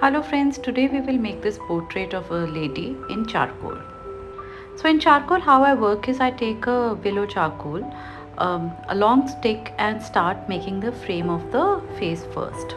Hello friends, today we will make this portrait of a lady in charcoal. So in charcoal how I work is I take a willow charcoal, a long stick and start making the frame of the face first.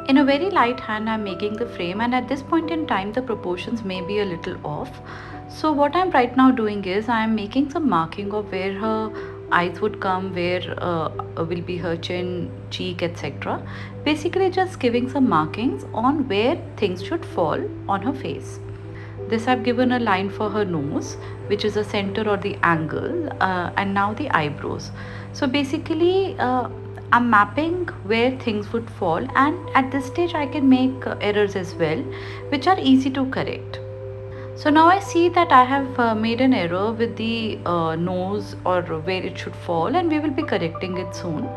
In a very light hand I'm making the frame, and at this point in time the proportions may be a little off. So what I'm right now doing is I'm making some marking of where her eyes would come, where will be her chin, cheek, etc. Basically just giving some markings on where things should fall on her face. This I've given a line for her nose, which is the center or the angle, and now the eyebrows. So basically I'm mapping where things would fall, and at this stage I can make errors as well, which are easy to correct. So now I see that I have made an error with the nose or where it should fall, and we will be correcting it soon.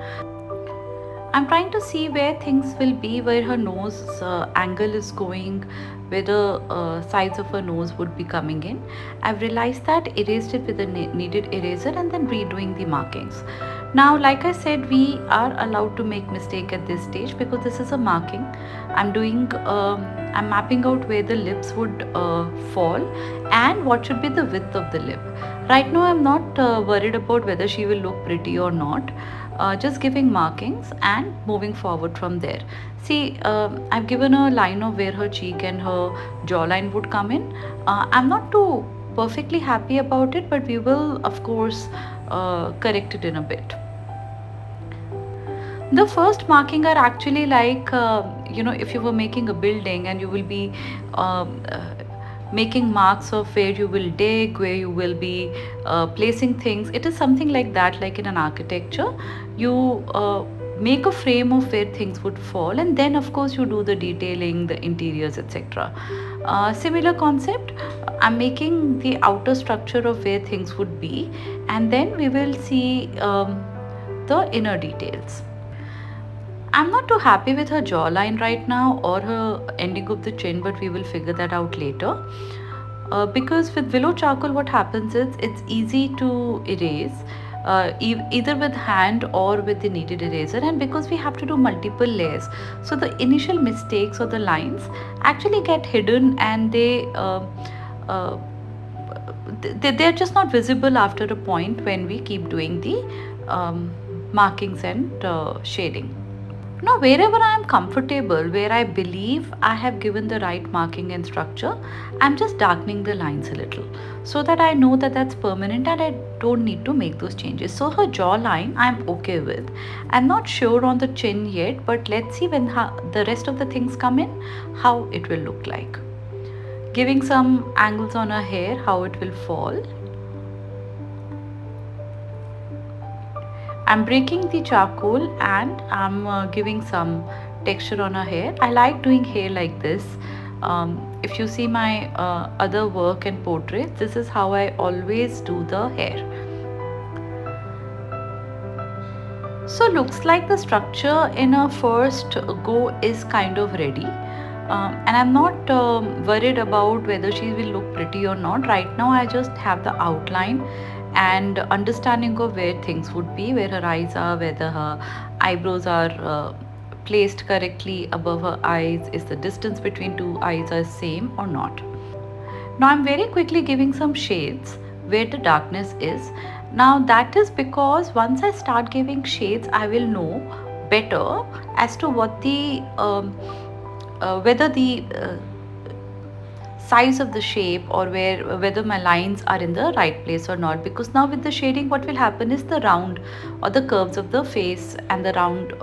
I'm trying to see where things will be, where her nose angle is going, where the sides of her nose would be coming in. I've realized that, erased it with a kneaded eraser and then redoing the markings. Now, like I said, we are allowed to make mistake at this stage because this is a marking. I'm mapping out where the lips would fall and what should be the width of the lip. Right now, I'm not worried about whether she will look pretty or not. Just giving markings and moving forward from there. See, I've given a line of where her cheek and her jawline would come in. I'm not too perfectly happy about it, but we will of course correct it in a bit. The first marking are actually like if you were making a building and you will be making marks of where you will dig, where you will be placing things. It is something like that, like in an architecture. You make a frame of where things would fall, and then of course you do the detailing, the interiors, etc. Similar concept. I'm making the outer structure of where things would be, and then we will see the inner details. I'm not too happy with her jawline right now or her ending of the chin, but we will figure that out later. Because with willow charcoal what happens is it's easy to erase, either with hand or with the kneaded eraser, and because we have to do multiple layers, so the initial mistakes or the lines actually get hidden, and uh, they're just not visible after a point when we keep doing the markings and shading. Now, wherever I am comfortable, where I believe I have given the right marking and structure, I'm just darkening the lines a little so that I know that that's permanent and I don't need to make those changes. So her jawline I'm okay with. I'm not sure on the chin yet, but let's see when the rest of the things come in, how it will look like. Giving some angles on her hair, how it will fall. I'm breaking the charcoal and I'm giving some texture on her hair. I like doing hair like this. If you see my other work and portraits, this is how I always do the hair. So looks like the structure in a first go is kind of ready. And I'm not worried about whether she will look pretty or not. Right now I just have the outline and understanding of where things would be, where her eyes are, whether her eyebrows are placed correctly above her eyes, is the distance between two eyes are same or not. Now I'm very quickly giving some shades where the darkness is. Now that is because once I start giving shades, I will know better as to what the whether the size of the shape or whether my lines are in the right place or not, because now with the shading what will happen is the round or the curves of the face and the round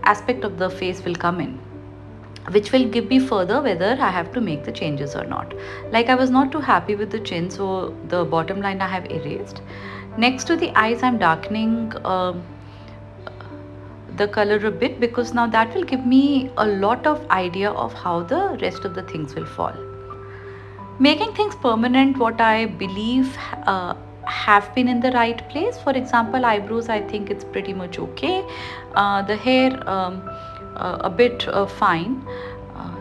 aspect of the face will come in, which will give me further whether I have to make the changes or not. Like I was not too happy with the chin, so the bottom line I have erased. Next to the eyes I'm darkening the color a bit, because now that will give me a lot of idea of how the rest of the things will fall. Making things permanent, what I believe have been in the right place. For example, eyebrows, I think it's pretty much okay. The hair a bit fine.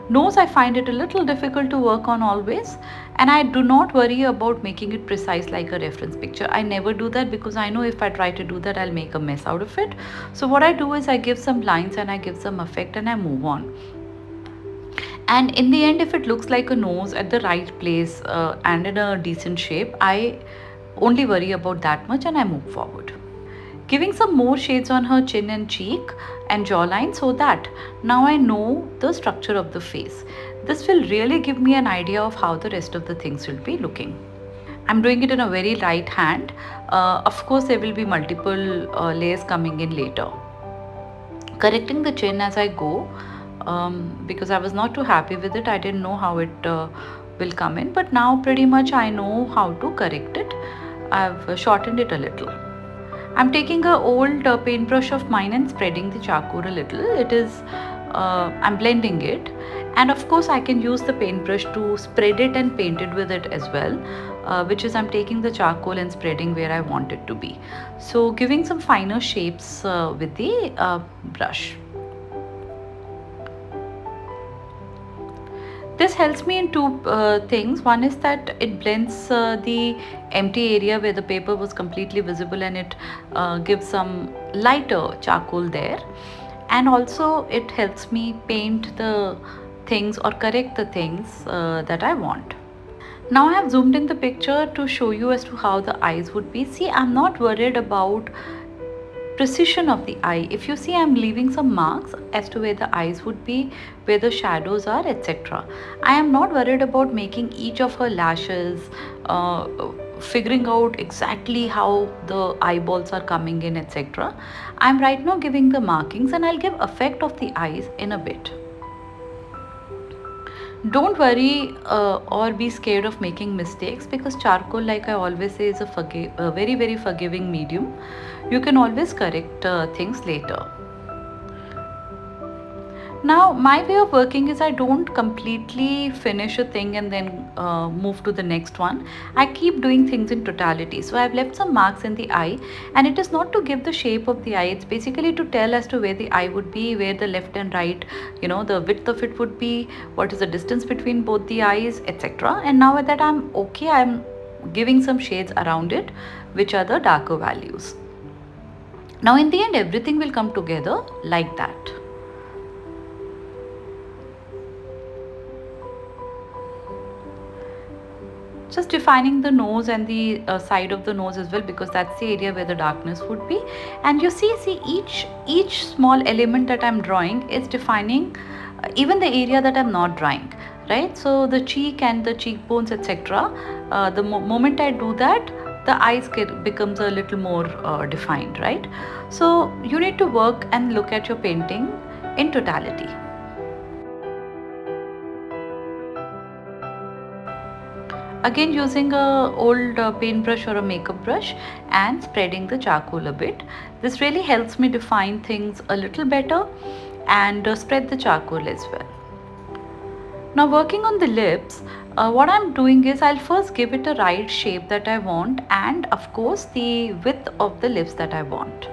Nose, I find it a little difficult to work on always. And I do not worry about making it precise like a reference picture. I never do that because I know if I try to do that, I'll make a mess out of it. So what I do is I give some lines and I give some effect and I move on. And in the end, if it looks like a nose at the right place and in a decent shape, I only worry about that much and I move forward. Giving some more shades on her chin and cheek and jawline, so that now I know the structure of the face. This will really give me an idea of how the rest of the things will be looking. I'm doing it in a very light hand. Of course, there will be multiple layers coming in later. Correcting the chin as I go, because I was not too happy with it. I didn't know how it will come in, but now pretty much I know how to correct it. I've shortened it a little. I'm taking a old paintbrush of mine and spreading the charcoal a little. I'm blending it, and of course I can use the paintbrush to spread it and paint it with it as well, which is I'm taking the charcoal and spreading where I want it to be. So giving some finer shapes with the brush. This helps me in two things. One is that it blends the empty area where the paper was completely visible, and it gives some lighter charcoal there. And also it helps me paint the things or correct the things that I want. Now I have zoomed in the picture to show you as to how the eyes would be. See, I'm not worried about precision of the eye. If you see, I'm leaving some marks as to where the eyes would be, where the shadows are, etc. I am not worried about making each of her lashes, figuring out exactly how the eyeballs are coming in, etc. I'm right now giving the markings, and I'll give effect of the eyes in a bit. Don't worry or be scared of making mistakes, because charcoal, like I always say, is a very very forgiving medium. You can always correct things later. Now my way of working is I don't completely finish a thing and then move to the next one. I keep doing things in totality. So I've left some marks in the eye, and it is not to give the shape of the eye. It's basically to tell as to where the eye would be, where the left and right, the width of it would be, what is the distance between both the eyes, etc. And now that I'm okay, I'm giving some shades around it, which are the darker values. Now in the end, everything will come together like that. Just defining the nose and the side of the nose as well, because that's the area where the darkness would be. And you see each small element that I'm drawing is defining even the area that I'm not drawing, right? So the cheek and the cheekbones, etc. The moment I do that, the eyes becomes a little more defined, right? So you need to work and look at your painting in totality. Again, using a old paintbrush or a makeup brush and spreading the charcoal a bit. This really helps me define things a little better and spread the charcoal as well. Now working on the lips, what I'm doing is I'll first give it a right shape that I want, and of course the width of the lips that I want.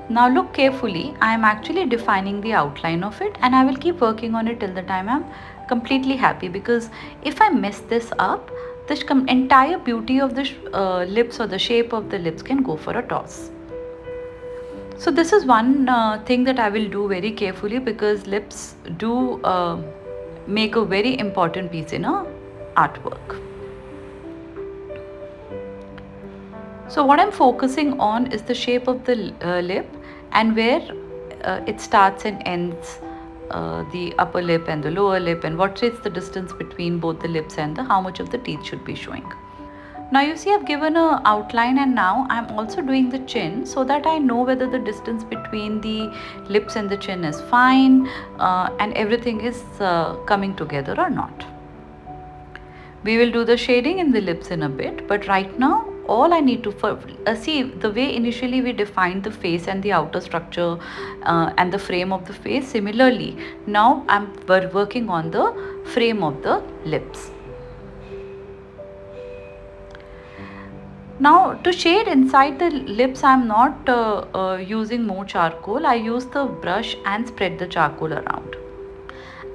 Now look carefully, I am actually defining the outline of it, and I will keep working on it till the time I'm completely happy, because if I mess this up, the entire beauty of the lips or the shape of the lips can go for a toss. So this is one thing that I will do very carefully, because lips do make a very important piece in a artwork. So what I'm focusing on is the shape of the lip, and where it starts and ends, the upper lip and the lower lip, and what is the distance between both the lips, and how much of the teeth should be showing. Now you see, I've given an outline, and now I'm also doing the chin, so that I know whether the distance between the lips and the chin is fine and everything is coming together or not. We will do the shading in the lips in a bit, but right now all I need to see the way initially we defined the face and the outer structure and the frame of the face. Similarly, now I'm working on the frame of the lips. Now to shade inside the lips, I'm not using more charcoal. I use the brush and spread the charcoal around.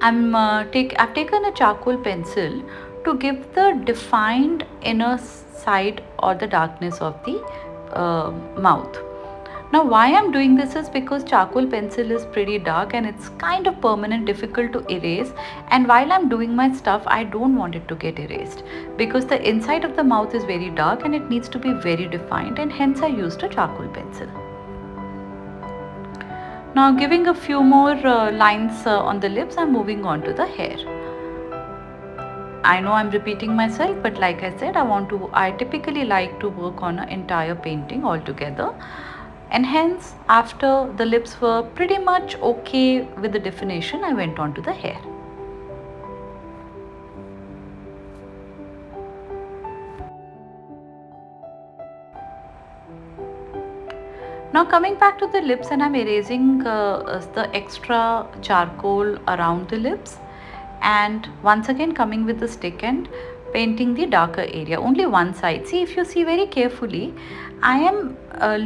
I've taken a charcoal pencil to give the defined inner side or the darkness of the mouth. Now why I'm doing this is because charcoal pencil is pretty dark and it's kind of permanent, difficult to erase, and while I'm doing my stuff I don't want it to get erased because the inside of the mouth is very dark and it needs to be very defined, and hence I used a charcoal pencil. Now giving a few more lines on the lips, I'm moving on to the hair. I know I'm repeating myself, but like I said, I typically like to work on an entire painting altogether, and hence after the lips were pretty much okay with the definition, I went on to the hair. Now coming back to the lips, and I'm erasing the extra charcoal around the lips, and once again coming with the stick and painting the darker area, only one side. See, if you see very carefully, I am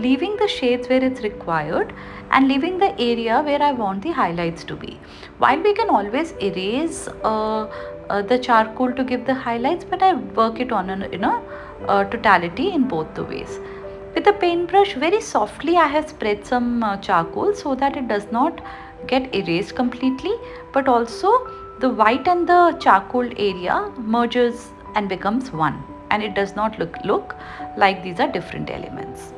leaving the shades where it's required and leaving the area where I want the highlights to be. While we can always erase the charcoal to give the highlights, but I work it on in a totality in both the ways. With a paintbrush, very softly I have spread some charcoal so that it does not get erased completely, but also the white and the charcoal area merges and becomes one, and it does not look like these are different elements.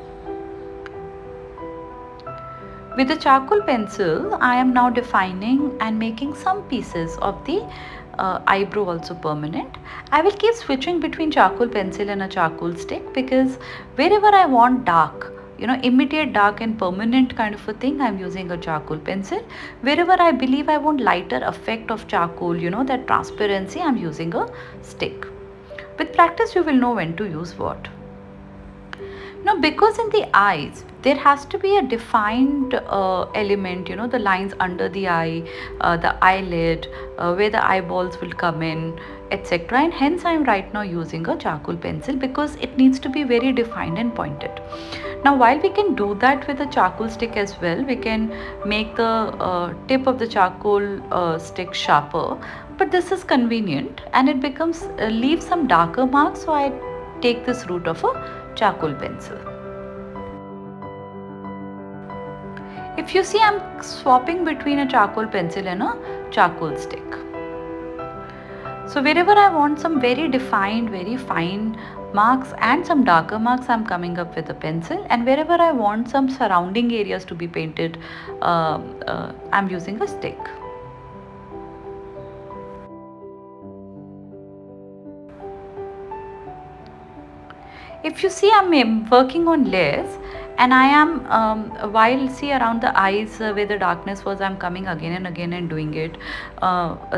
With the charcoal pencil, I am now defining and making some pieces of the eyebrow also permanent. I will keep switching between charcoal pencil and a charcoal stick because wherever I want dark, immediate dark and permanent kind of a thing, I'm using a charcoal pencil. Wherever I believe I want lighter effect of charcoal, that transparency, I'm using a stick. With practice, you will know when to use what. Now, because in the eyes, there has to be a defined element, the lines under the eye, the eyelid, where the eyeballs will come in, etc. And hence I am right now using a charcoal pencil because it needs to be very defined and pointed. Now, while we can do that with a charcoal stick as well, we can make the tip of the charcoal stick sharper, but this is convenient and it becomes leaves some darker marks, so I take this route of a charcoal pencil. If you see, I'm swapping between a charcoal pencil and a charcoal stick. So wherever I want some very defined, very fine marks and some darker marks, I'm coming up with a pencil, and wherever I want some surrounding areas to be painted, I'm using a stick. If you see, I'm working on layers, and I am while see around the eyes where the darkness was, I'm coming again and again and doing it.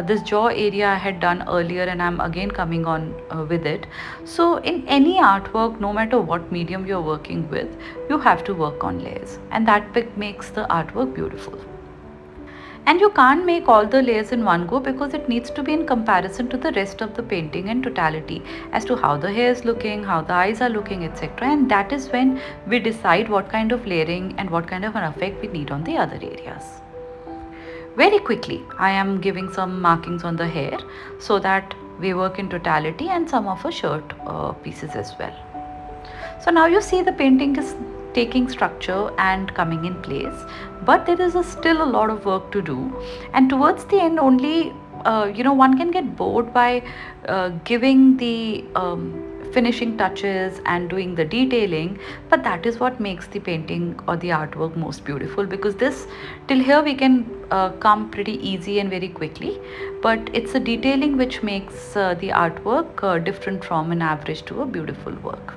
This jaw area I had done earlier, and I'm again coming on with it. So in any artwork, no matter what medium you're working with, you have to work on layers, and that makes the artwork beautiful. And you can't make all the layers in one go because it needs to be in comparison to the rest of the painting in totality as to how the hair is looking, how the eyes are looking, etc. And that is when we decide what kind of layering and what kind of an effect we need on the other areas. Very quickly, I am giving some markings on the hair so that we work in totality, and some of a shirt pieces as well. So now you see the painting is taking structure and coming in place, but there is still a lot of work to do, and towards the end only one can get bored by giving the finishing touches and doing the detailing, but that is what makes the painting or the artwork most beautiful, because this till here we can come pretty easy and very quickly, but it's a detailing which makes the artwork different from an average to a beautiful work.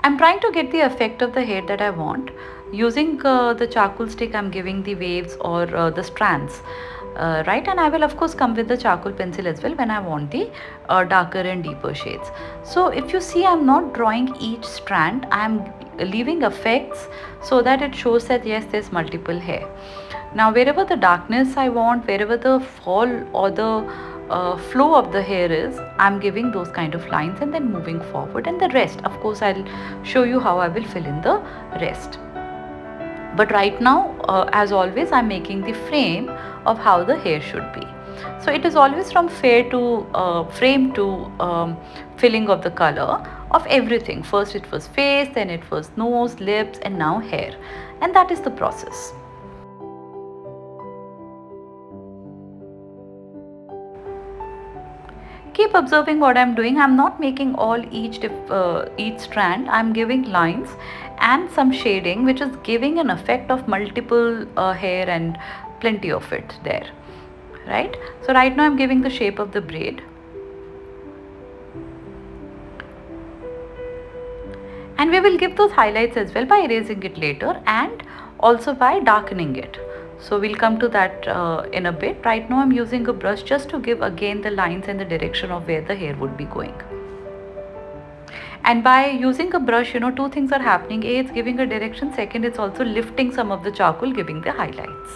I'm trying to get the effect of the hair that I want. Using the charcoal stick, I'm giving the waves or the strands, right? And I will of course come with the charcoal pencil as well when I want the darker and deeper shades. So if you see, I'm not drawing each strand, I'm leaving effects so that it shows that yes, there's multiple hair. Now wherever the darkness I want, wherever the fall or the flow of the hair is, I'm giving those kind of lines and then moving forward, and the rest of course I'll show you how I will fill in the rest. But right now as always, I'm making the frame of how the hair should be. So it is always from fair to frame to filling of the color of everything. First it was face, then it was nose, lips, and now hair, and that is the process. Keep observing what I'm doing. I'm not making all each strand. I'm giving lines and some shading, which is giving an effect of multiple hair and plenty of it there, right? So right now I'm giving the shape of the braid, and we will give those highlights as well by erasing it later and also by darkening it. So we'll come to that in a bit. Right now I'm using a brush just to give again the lines and the direction of where the hair would be going. And by using a brush, two things are happening. A, it's giving a direction. Second, it's also lifting some of the charcoal, giving the highlights.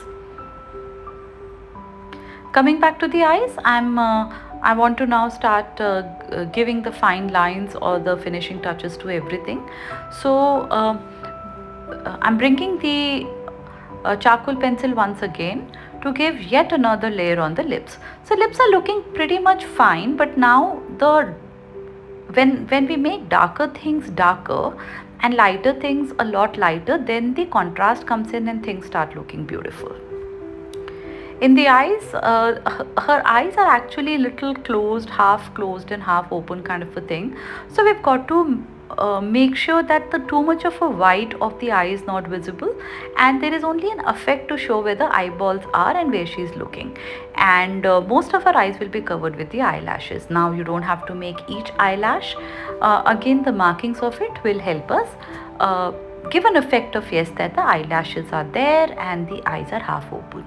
Coming back to the eyes, I want to now start giving the fine lines or the finishing touches to everything. So I'm bringing the charcoal pencil once again to give yet another layer on the lips. So lips are looking pretty much fine, but now when we make darker things darker and lighter things a lot lighter, then the contrast comes in and things start looking beautiful. In the eyes, her eyes are actually little closed and half open kind of a thing. So we've got to make sure that the too much of a white of the eye is not visible, and there is only an effect to show where the eyeballs are and where she is looking. And most of her eyes will be covered with the eyelashes. Now you don't have to make each eyelash. Again, the markings of it will help us give an effect of yes, that the eyelashes are there and the eyes are half open.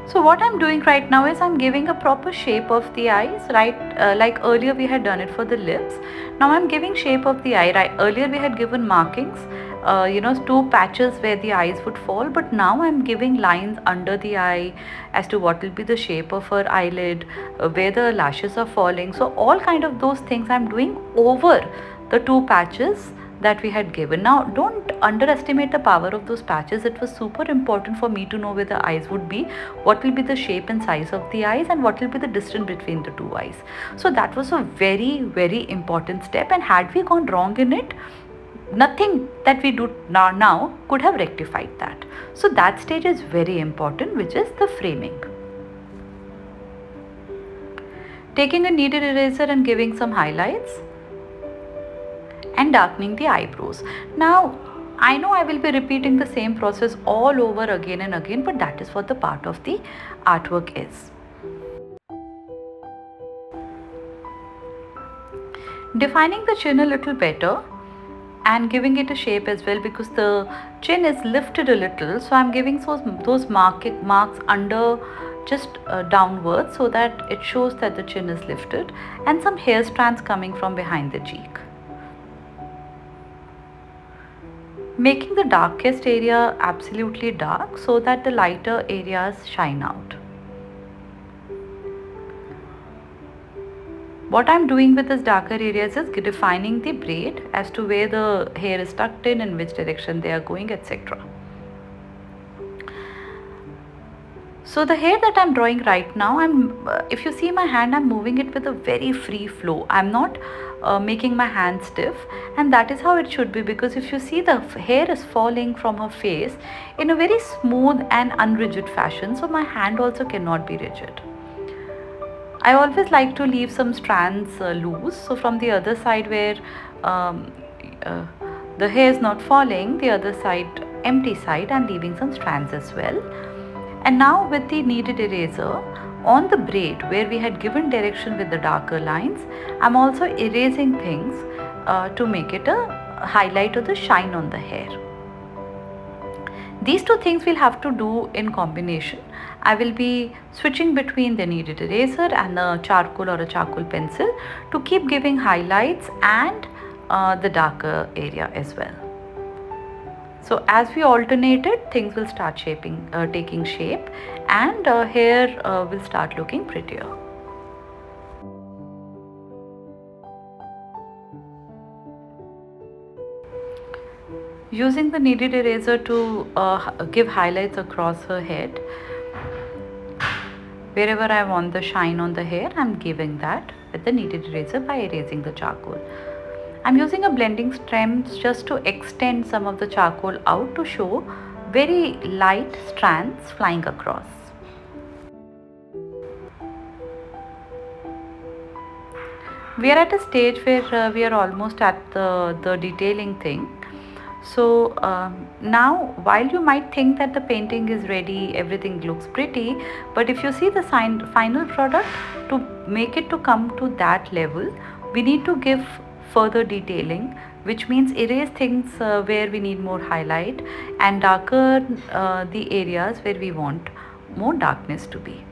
So what I'm doing right now is I'm giving a proper shape of the eyes, right? Like earlier we had done it for the lips. Now I'm giving shape of the eye, right? Earlier we had given markings, two patches where the eyes would fall, but now I'm giving lines under the eye as to what will be the shape of her eyelid, where the lashes are falling. So all kind of those things I'm doing over the two patches that we had given. Now don't underestimate the power of those patches. It was super important for me to know where the eyes would be, what will be the shape and size of the eyes, and what will be the distance between the two eyes. So that was a very, very important step, and had we gone wrong in it, nothing that we do now could have rectified that. So that stage is very important, which is the framing. Taking a kneaded eraser and giving some highlights and darkening the eyebrows. Now I know I will be repeating the same process all over again and again, but that is what the part of the artwork is. Defining the chin a little better and giving it a shape as well, because the chin is lifted a little, so I'm giving those marks under just downwards, so that it shows that the chin is lifted, and some hair strands coming from behind the cheek. Making the darkest area absolutely dark so that the lighter areas shine out. What I'm doing with this darker areas is defining the braid as to where the hair is tucked in which direction they are going, etc. So the hair that I'm drawing right now, if you see my hand, I'm moving it with a very free flow. I'm not making my hand stiff, and that is how it should be, because if you see, the hair is falling from her face in a very smooth and unrigid fashion, so my hand also cannot be rigid. I always like to leave some strands loose, so from the other side where the hair is not falling, the other side, empty side, I'm leaving some strands as well. And now with the kneaded eraser on the braid where we had given direction with the darker lines, I'm also erasing things to make it a highlight or the shine on the hair. These two things we'll have to do in combination. I will be switching between the kneaded eraser and the charcoal or a charcoal pencil to keep giving highlights and the darker area as well. So as we alternate it, things will start taking shape, and hair will start looking prettier. Using the kneaded eraser to give highlights across her head. Wherever I want the shine on the hair, I'm giving that with the kneaded eraser by erasing the charcoal. I'm using a blending stem just to extend some of the charcoal out to show very light strands flying across. We are at a stage where we are almost at the detailing thing. So now, while you might think that the painting is ready, everything looks pretty, but if you see the final product, to make it to come to that level, we need to give further detailing, which means erase things where we need more highlight and darker the areas where we want more darkness to be.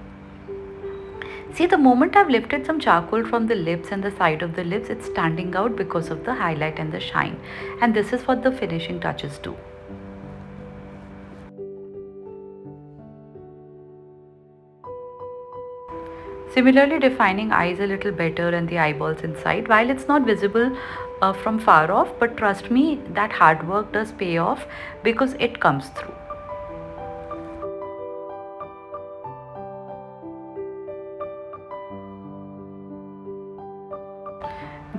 See, the moment I've lifted some charcoal from the lips and the side of the lips, it's standing out because of the highlight and the shine. And this is what the finishing touches do. Similarly, defining eyes a little better and the eyeballs inside, while it's not visible from far off, but trust me, that hard work does pay off because it comes through.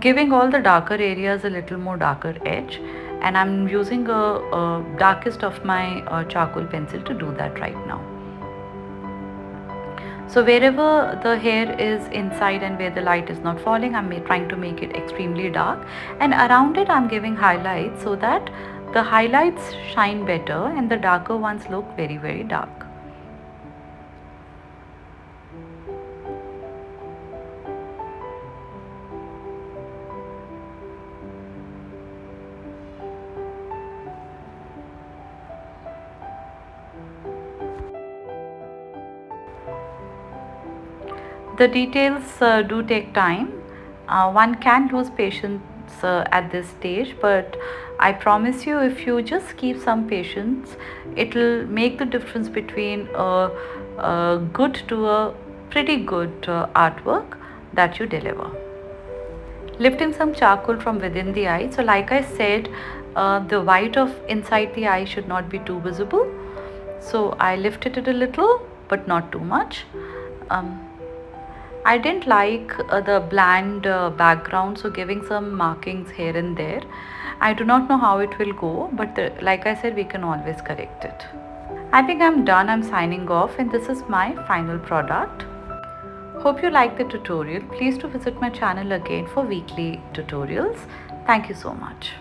Giving all the darker areas a little more darker edge, and I'm using a darkest of my charcoal pencil to do that right now. So wherever the hair is inside and where the light is not falling, I'm trying to make it extremely dark, and around it I'm giving highlights so that the highlights shine better and the darker ones look very, very dark. The details do take time. One can lose patience at this stage, but I promise you, if you just keep some patience, it will make the difference between a good to a pretty good artwork that you deliver. Lifting some charcoal from within the eye. So like I said, the white of inside the eye should not be too visible. So I lifted it a little, but not too much. I didn't like the bland background, so giving some markings here and there. I do not know how it will go, but like I said, we can always correct it. I think I'm done. I'm signing off, and this is my final product. Hope you liked the tutorial. Please do visit my channel again for weekly tutorials. Thank you so much.